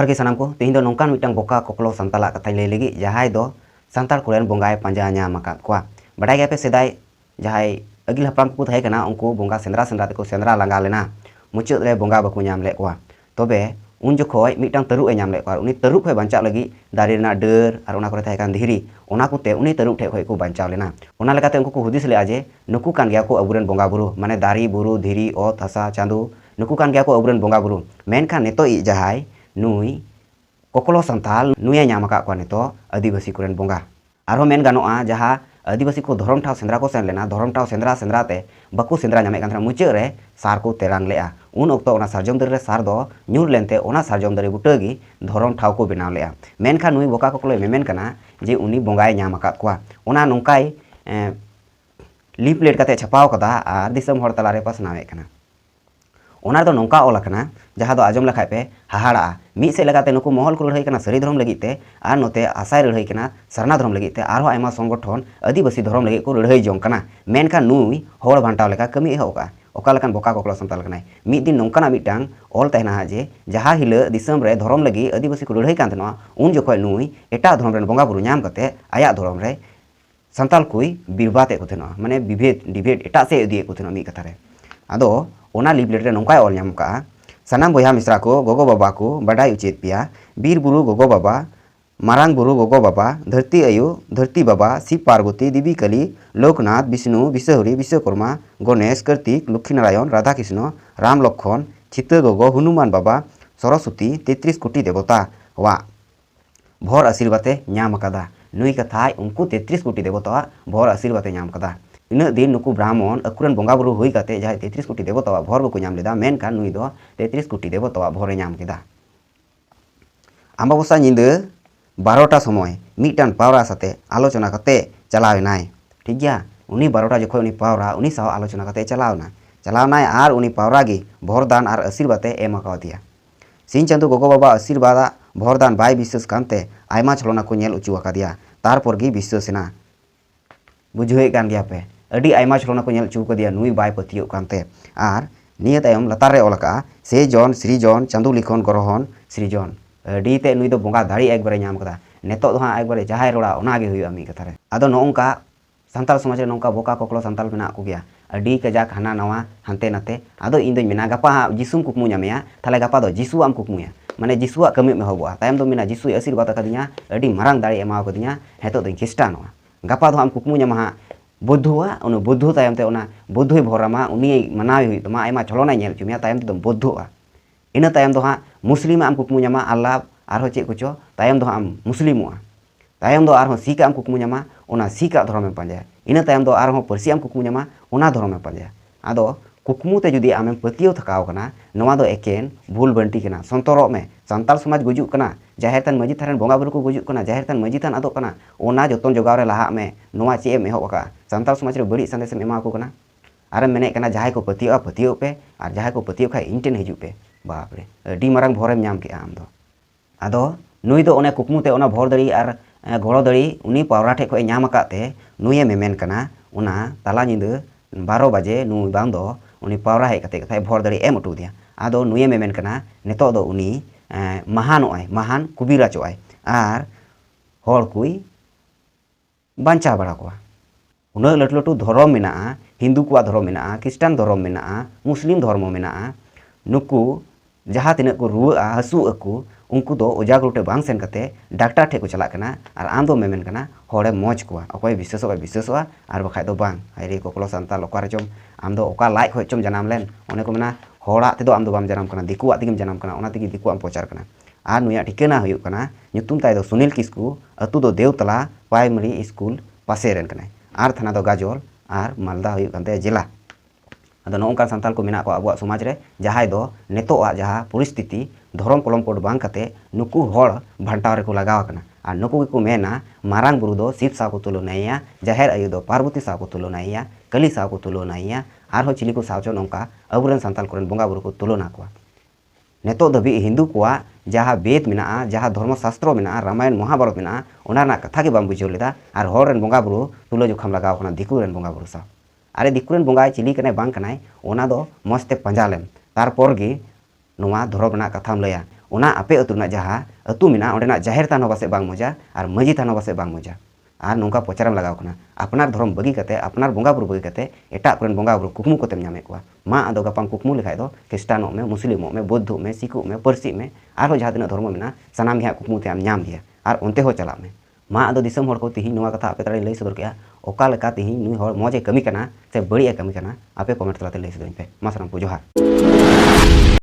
जोहार के सानाम को तेहिं दो नोंकान मिटांग बोका कोकलो संताला कथा लई लगी जहाय दो संताल कोरेन बोंगाय पांजा ᱧᱟᱢ ᱟᱠᱟᱫ ᱠᱚᱣᱟ ᱵᱟᱰᱟᱭ ᱜᱮᱭᱟᱯᱮ ᱥᱮᱫᱟᱭ ᱡᱟᱦᱟᱸᱭ ᱟᱹᱜᱤᱞ ᱦᱟᱯᱲᱟᱢ ᱠᱚ ᱛᱟᱦᱮᱸ ᱠᱟᱱᱟ ᱩᱱᱠᱩ ᱵᱚᱸᱜᱟ ᱥᱮᱸᱫᱽᱨᱟ ᱛᱮᱠᱚ ᱥᱮᱸᱫᱽᱨᱟ ᱞᱟᱸᱜᱟ ᱞᱮᱱᱟ ᱢᱩᱪᱟᱹᱫ ᱨᱮ ᱵᱚᱸᱜᱟ ᱵᱟᱠᱚ ᱧᱟᱢ ᱞᱮᱫ ᱠᱚᱣᱟ ᱛᱚᱵᱮ ᱩᱱ ᱡᱚᱠᱷᱚᱡ ᱢᱤᱫᱴᱟᱝ ᱛᱟᱹᱨᱩᱵ ᱮ ᱧᱟᱢ ᱞᱮᱫ ᱠᱚᱣᱟ ᱩᱱᱤ ᱛᱟᱹᱨᱩᱵ ᱠᱷᱚᱡ ᱵᱟᱧᱪᱟᱜ ᱞᱟᱹᱜᱤᱫ ᱫᱟᱨᱮ ᱨᱮᱱᱟᱜ ᱰᱟᱹᱨ ᱟᱨ ᱚᱱᱟ ᱠᱚᱨᱮ ᱛᱟᱦᱮᱸ ᱠᱟᱱ ᱫᱷᱤᱨᱤ ᱚᱱᱟ ᱠᱚᱛᱮ ᱩᱱᱤ ᱛᱟᱹᱨᱩᱵ ᱴᱷᱮᱡ ᱠᱷᱚᱡ ᱠᱚ ᱵᱟᱧᱪᱟᱣ ᱞᱮᱱᱟ ᱚᱱᱟ ᱞᱮᱠᱟᱛᱮ ᱩᱱᱠᱩ ᱠᱚ ᱦᱩᱫᱤᱥ ᱞᱮᱜᱼᱟ ᱡᱮ ᱱᱩᱠᱩ ᱠᱟᱱ ᱜᱮᱭᱟ ᱠᱚ ᱟᱵᱚᱨᱮᱱ ᱵᱚᱸᱜᱟ ᱵᱩᱨᱩ ᱢᱟᱱᱮ ᱫᱟᱨᱮ ᱵᱩᱨᱩ ᱫᱷᱤᱨᱤ ᱚᱛ ᱦᱟᱥᱟ ᱪᱟᱸᱫᱳ ᱱᱩᱠᱩ ᱠᱟᱱ ᱜᱮᱭᱟ ᱠᱚ ᱟᱵᱚᱨᱮᱱ ᱵᱚᱸᱜᱟ ᱵᱩᱨᱩ ᱢᱮᱱᱠᱷᱟᱱ ᱱᱤᱛᱚᱜ ᱡᱟᱦᱟᱸᱭ ᱱᱩᱭ कोकलो संताल नुये ᱧᱟᱢ ᱟᱠᱟᱫ ᱠᱚᱣᱟ ᱱᱤᱛᱚᱜ आदिवासी कोरेन बोंगा आरो मेन गानोआ जहाँ आदिवासी को धरम ठाव सेंद्रा को सेन लेना धरम ठाव सेंद्रा सेंद्राते बको सेंद्रा ᱧᱟᱢᱮ ᱠᱟᱱ मुचाद रे सार को तेरांग लेआ उन ओक्तो ओना सारजम दरे सार दो ᱧᱩᱨ लेनते ओना सारजम दरे बुटागी धरम ठाव को बनाव लेआ मेनखान नुई बोका कोकलो मेमेन कना जे उनी बोंगाय ᱧᱟᱢ आकाद कोआ ओना नोंकाय लीफलेट कते छापाव कदा आर दिसम हर तलारे पासनावे कना ओना दो नोंका ऑल कना जहाँ दो आजम लखाय पे हाहाड़ा मिद से लगाते नुकु महल को लड़ाई कना सरी धर्म लगिते आर नोते आसाय लड़ाई कना सरना धर्म लगिते आरो आयमा संगठन आदिवासी धर्म लगी को लड़ाई जोंग कना मेनखान नुई होड़ भांटाव लेका कमी एहोका ओका लेकान बोका कोकलो संताल कनाय मिद दिन नोंकाना मिदटांग ऑल तहना जे जहाँ हिला दिसम रे धर्म लगी आदिवासी को लड़ाई कान तनवा उन जोखय नुई एटा धर्म रेन बोंगा बुरु ᱧᱟᱢ कते आया धर्म रे संताल कोई बिरबाते को थेना माने विभेद डिबेट एटा से इदिए को थेना मी कथा रे आदो ओना लिपलेट रे नोंकाय ऑल ᱧᱟᱢ का सानाम बया मिश्रा को गोगो बाबा को बाडाय उचित पिया बीर बुरु गोगो बाबा मारांग बुरु गोगो बाबा धरती आयु धरती बाबा शिव पार्वती देवी कली लोकनाथ विष्णु विश्वहरी विश्वकर्मा गणेश कार्तिक लक्ष्मी नारायण राधा कृष्ण राम लक्ष्मण चित्त गोगो हनुमान बाबा सरस्वती 33 कोटी देवता वा भोर आशीर्वादे ᱧᱟᱢ कदा नुई कथाय उनको 33 कोटी देवता भोर आशीर्वादे ᱧᱟᱢ कदा इन दिन नुकु ब्राह्मण अकुरन बोंगा बुरु हुई काते जहाँ 33 कोटी देवता भोर बको ᱧᱟᱢ लेदा मेनखान नुई दो 33 कोटी देवता भोरे ᱧᱟᱢ केदा अमाबस्या ᱧᱤᱫᱟᱹ 12टा समय मिदटान पावरा साथे आलोचना काते चलावनाय ठीक गया उनी 12टा जखो उनी पावरा उनी साव आलोचना काते चलावनाय आर उनी पावरागी भोरदान आर आशीर्वादे एम आकावदिया सिंह चांदो गोगो बाबा आशीर्वाद भोरदान बाय विश्वास कानते आयमा छलना को नेल उचु आकादिया तारपर गी विश्वासना बुझे कान गया पे अडी आयमा छलना को नेल उचु कदिया नुई बाय पतियो कानते आर निया तायम लतार रे ओलका से जन सृजन चांदो लिखन ग्रहण सृजन अडी ते नुई दो बोंगा दाड़ी एकबारे ᱧᱟᱢ कदा नेतो दो हा एकबारे जहाय रोड़ा ओनागे हुई मी कथा रे आदो नोंका संताल समाज रे नोंका बोका कोकलो संताल मेना को गया अडी कजाक हाना नवा हानते नाते आदो इन दो मेना गपा जिसुम कुकमु ᱧᱟᱢᱮᱭᱟ थाले गपा दो जिसु आम कुकमुया माने जिसुआ कमी में होबा तायम दो मेना जिसु आशीर्वाद कदिया अडी मारांग दाड़ी एमा कदिया हेतो दो खिस्टानवा गपा दो आम कुकमु ᱧᱟᱢᱟ बुद्धुआ उन बुद्धु तायम ते उना बुद्धुय भोरामा उनी मनावे हुई तमा आयमा छलना नेल चुमिया तायम ते बुद्धुआ इन तायम दो हा मुस्लिम आम कुकमु ᱧᱟᱢᱟ अल्लाह आरो चे कुचो तायम दो आम मुस्लिमोआ तायम दो आरो सिक आम कुकमु ᱧᱟᱢᱟ ओना सिका धर्म में पांजा इन तायम दो आरो परसी आम कुकमु ᱧᱟᱢᱟ ओना धर्म में पांजा आदो कुकमु ते जुदी आमें पतियो थकाव कना नवा दो एकेन भूल बंटी कना संतरो में संताल समाज गुजुक कना जाहेर थान मजी थान बोंगा बुरु को गुजुक कना जाहेर थान मजी थान आदो कना ओना जतन जोगाव रे लाहा में नवा चे एम एहो का संताल समाज रे बड़ी संदेश में एमा को कना आर मेने कना जहाय को पतियो पे और जहाय को पतियो खाय इंटेन हिजु पे बाप रे अडी मारांग भोरेम ᱧᱟᱢ के आम दो आदो नुई दो ओने कुकमु ते ओना भोर दड़ी आर घोड़ो दड़ी उनी पावरा ठे खय ᱧᱟᱢ आकाते नुये मेमेन कना ओना ताला ᱧᱤᱫᱟᱹ 12 बजे नुई बांग दो उनी पावरा हेज कते कथाय भोर दड़ी एम उटू दिया आदो नुये मेमेन कना नितो दो उनी महानोय महान कुबीराचोय आर होर कुई बांचा बड़ा कोआ उना लटु लटु धर्म मेना हिंदू को धर्म मेना क्रिस्टान धर्म मेना मुस्लिम धर्म मेना नुकु जहाँ तिना को रुआ हसु अकु उनको दो ओजागरुटे बांग सेन कते डॉक्टर ठे को चला कना और आम दो मेमेन कना होड़े मौज कोआ अकोय विश्वासवा और बखाय दो बांग हायरे कोकलो संताल ओका रचम आम दो ओका लाइक होय चम जनाम लेन ओने को मेना होड़ा ते दो आम दो बाम जनाम कना दिकुआ तिगिम जनाम कना ओना तिगी दिकुआ प्रचार कना आर नुया ठिकाना हुई कना ᱧᱩᱛᱩᱢ ताय दो सुनील किस्कू अतु दो देवतला प्राइमरी स्कूल पासे रेन कना आर थाना दो गाजोल आर मालदा हुई कानते जिला आदो नोंका संताल को मेना को अबुआ समाज रे जहाय दो नेतोआ जहा परिस्थिति धर्म कलम कोड बांग कते नुकु होड़ भांटाव रे को लगाव कना और नुकु को मेना मारांग बुरु दो शिव सा को तुलनाइया जाहेर आयु दो पार्वती सा को तुलनाइया कली सा को तुलनाइया आर हो चिली को सावचो नोंका अबुरन संताल कोरन बोंगा बुरु को तुलना कोआ नेतो दबी हिंदू कोआ जहाँ वेद मेना जहाँ धर्मशास्त्र मेना रामायण महाभारत मेना ओना ना कथा के बाम बुझाव लेदा और होड़ रेन बोंगा बुरु तुलो जोखाम लगाव कना दिकु रेन बोंगा बुरु सा अरे दिकु रेन बोंगा चिली कने बांग कनाय ओना दो मस्ते पंजा लेम तारपर गे नोवा धर्म ना कथाम लया ओना आपे अतु रना जहाँ अतु मेना ओंडेना जाहेर थान पासे बांग मजा और मजी थान पासे बांग मजा और नौका पचारम लगाव कना अपनार धर्म बगी कते अपनार बोंगा बुरु बगी कते एटा कोरेन बोंगा बुरु कुकमु कोतेम ᱧᱟᱢᱮ ᱠᱚᱣᱟ मा आदो गपाम कुकमु लेखाय दो ख्रिस्टानों में मुस्लिमों में बौद्धों में सिखों में परसी में आरो जहाँ तिना धर्म मेना सानाम गे कुकमु ते आम ᱧᱟᱢ दिया और ओंते हो चला में मा आदो दिसम हर को तिहिन नोवा कथा आपे तारे लई सदर केया ओका लेका तिहिन नुई हर मौजे कमी कना से बड़ी कमी कना आपे कमेंट तलाते लई सदर पे मा सानाम को जोहार।